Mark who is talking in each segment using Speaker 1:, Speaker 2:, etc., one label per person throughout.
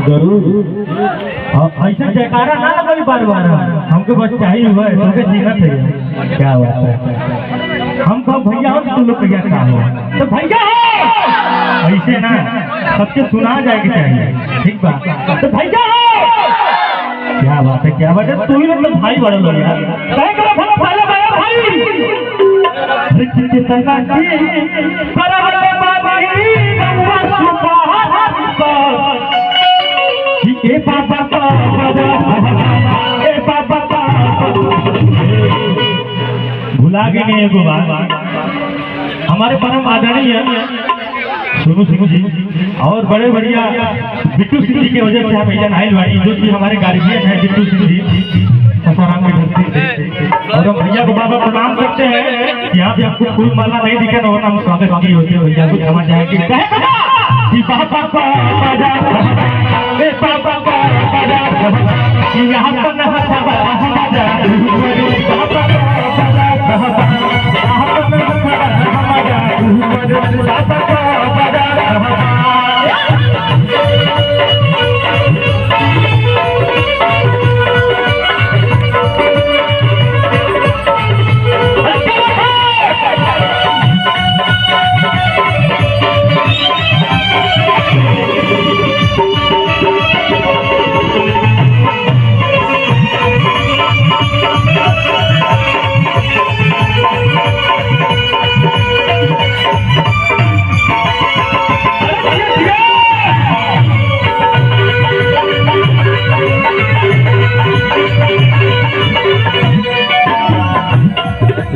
Speaker 1: जरूर ऐसे जयकारा ना लगे बार बार हमको बस चाहिए हुआ है तुमके जीना चाहिए। क्या बात है हम सब भैया हो तुम लोग भैया क्या हो तो भैया हो ऐसे ना सबके सुना जाएगी चाहिए। ठीक बात तो भैया हो क्या बात है तू ही लोग भाई बड़े लोग यार भुला के नहीं एगो बात हमारे परम आदरणीय सुनो सिंह जी और बड़े बढ़िया बिट्टू सिंह जी की वजह से हम यहाँ आए बाड़ी जो कि हमारे गार्जियन है बिट्टू सिंह जी ससाराम की धरती से और हम भैया को बाबा प्रणाम करते हैं। यहाँ पे आपको फूल माला नहीं दिखे ना हम स्वागत की होती है भैया को क्षमा चाहेंगे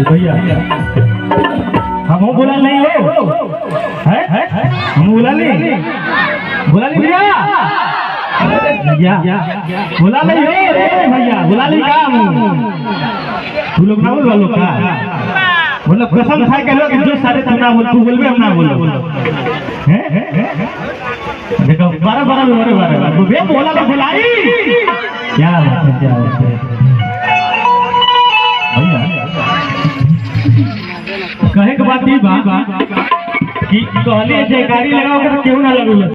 Speaker 1: भैया हम बोला नहीं हो है हम बोला नहीं भैया बोला नहीं हो भैया बोला नहीं का तू लोग ना बोल वालों का मतलब कसम खा के लोग जो सारे तू ना बोल तू बोलबे हम ना बोलो हैं देखो 12 बोला तो बुलाई क्या बात है भैया कहे के बात ही बा कि कहली जयकारी लगाओ क्यों ना लगू।